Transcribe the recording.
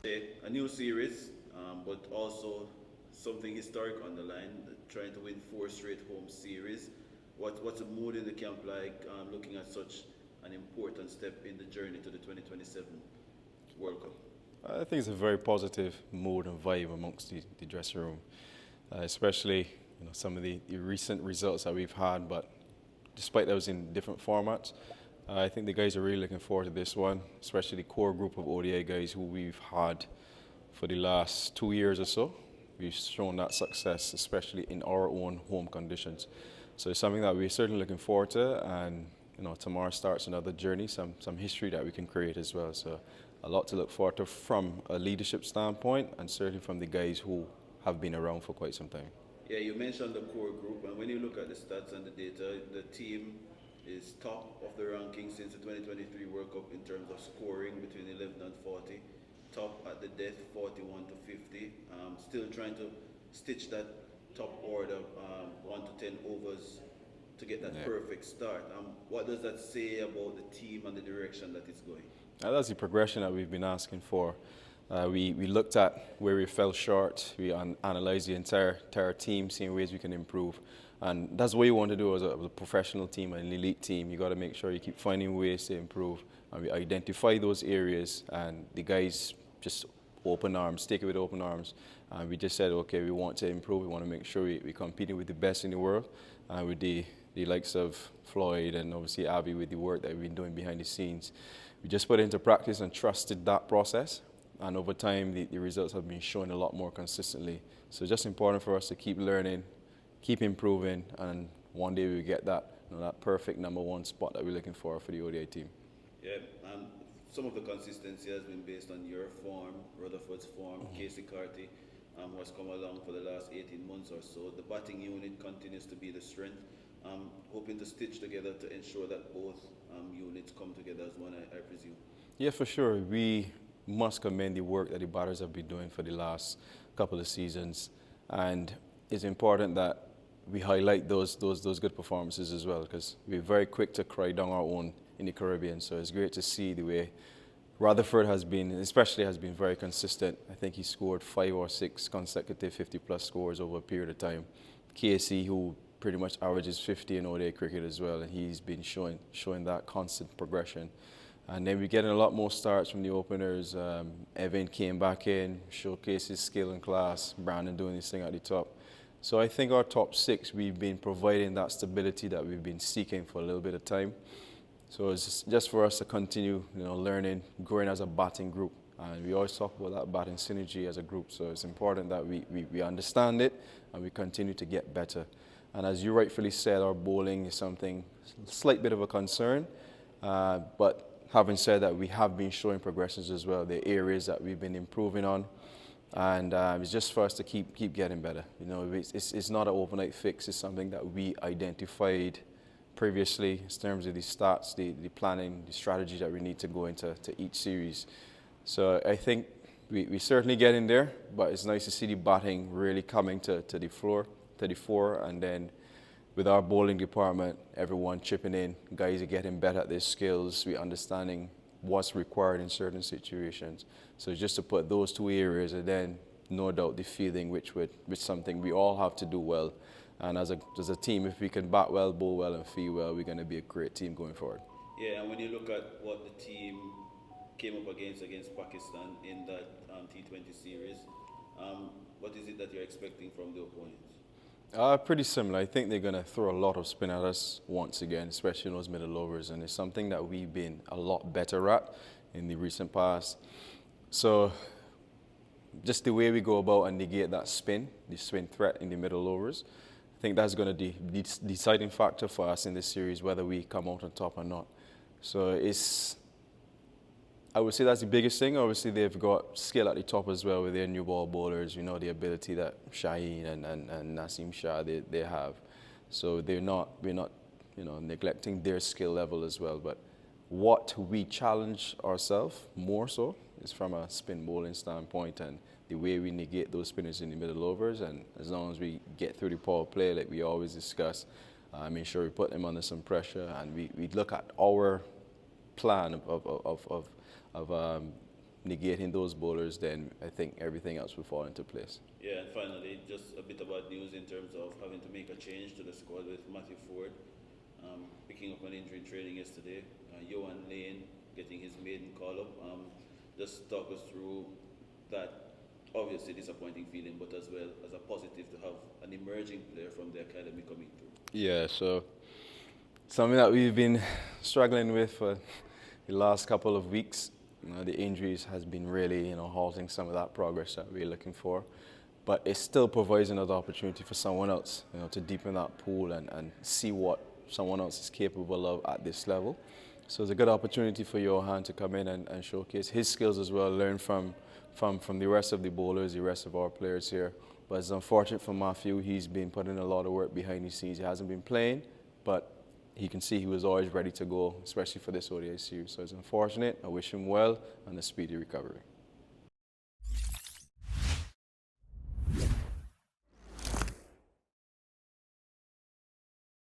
A new series, but also something historic on the line, trying to win four straight home series. What's the mood in the camp like, looking at such an important step in the journey to the 2027 World Cup? I think it's a very positive mood and vibe amongst the dressing room, especially some of the recent results that we've had. But despite those in different formats, I think the guys are really looking forward to this one, especially the core group of ODI guys who we've had for the last 2 years or so. We've shown that success, especially in our own home conditions. So it's something that we're certainly looking forward to, and tomorrow starts another journey, some history that we can create as well. So a lot to look forward to from a leadership standpoint, and certainly from the guys who have been around for quite some time. Yeah, you mentioned the core group, and when you look at the stats and the data, the team is top of the ranking since the 2023 World Cup in terms of scoring between 11 and 40. Top at the death, 41 to 50. Still trying to stitch that top order, 1 to 10 overs to get that perfect start. What does that say about the team and the direction that it's going? That's the progression that we've been asking for. We looked at where we fell short. We analyzed the entire team, seeing ways we can improve. And that's what you want to do as a professional team, an elite team. You got to make sure you keep finding ways to improve. And we identify those areas, and the guys just open arms, take it with open arms. And we just said, okay, we want to improve. We want to make sure we're competing with the best in the world, with the likes of Floyd and obviously Abby with the work that we've been doing behind the scenes. We just put it into practice and trusted that process. And over time, the results have been showing a lot more consistently. So it's just important for us to keep learning, keep improving, and one day we get that that perfect number one spot that we're looking for the ODI team. Yeah, and some of the consistency has been based on your form, Rutherford's form, Casey Carty, who has come along for the last 18 months or so. The batting unit continues to be the strength. Hoping to stitch together to ensure that both units come together as one, I presume. Yeah, for sure. We must commend the work that the batters have been doing for the last couple of seasons, and it's important that we highlight those good performances as well, because we're very quick to cry down our own in the Caribbean. So it's great to see the way Rutherford has been very consistent. I think he scored 5 or 6 consecutive 50-plus scores over a period of time. Casey, who pretty much averages 50 in ODI cricket as well, and he's been showing that constant progression. And then we're getting a lot more starts from the openers. Evan came back in, showcased his skill and class. Brandon doing his thing at the top. So I think our top 6, we've been providing that stability that we've been seeking for a little bit of time. So it's just for us to continue, learning, growing as a batting group. And we always talk about that batting synergy as a group. So it's important that we understand it and we continue to get better. And as you rightfully said, our bowling is something, slight bit of a concern. But having said that, we have been showing progressions as well, the areas that we've been improving on. And it's just for us to keep getting better. It's not an overnight fix. It's something that we identified previously in terms of the stats, the planning, the strategy that we need to go into each series. So I think we certainly get in there, but it's nice to see the batting really coming to the fore, and then with our bowling department, everyone chipping in, guys are getting better at their skills, we're understanding what's required in certain situations. So just to put those 2 areas, and then no doubt the fielding, which something we all have to do well. And as a team, if we can bat well, bowl well, and field well, we're going to be a great team going forward. Yeah, and when you look at what the team came up against Pakistan in that T20 series, what is it that you're expecting from the opponents? Pretty similar. I think they're going to throw a lot of spin at us once again, especially in those middle overs, and it's something that we've been a lot better at in the recent past. So just the way we go about and negate that the spin threat in the middle overs, I think that's going to be the deciding factor for us in this series, whether we come out on top or not. So I would say that's the biggest thing. Obviously, they've got skill at the top as well with their new ball bowlers. The ability that Shaheen and Naseem Shah they have. So we're not neglecting their skill level as well. But what we challenge ourselves more so is from a spin bowling standpoint, and the way we negate those spinners in the middle overs. And as long as we get through the power play, like we always discuss, make sure we put them under some pressure, and we look at our plan of negating those bowlers, then I think everything else will fall into place. Yeah, and finally, just a bit of bad news in terms of having to make a change to the squad with Matthew Ford picking up an injury in training yesterday. Johan Lane getting his maiden call-up. Just talk us through that obviously disappointing feeling, but as well as a positive to have an emerging player from the academy coming through. Yeah, so something that we've been struggling with for the last couple of weeks. The injuries has been really, halting some of that progress that we're looking for. But it still provides another opportunity for someone else, to deepen that pool and see what someone else is capable of at this level. So it's a good opportunity for Johan to come in and showcase his skills as well, learn from the rest of the bowlers, the rest of our players here. But it's unfortunate for Matthew. He's been putting a lot of work behind the scenes. He hasn't been playing, but he can see he was always ready to go, especially for this ODI series. So it's unfortunate. I wish him well and a speedy recovery.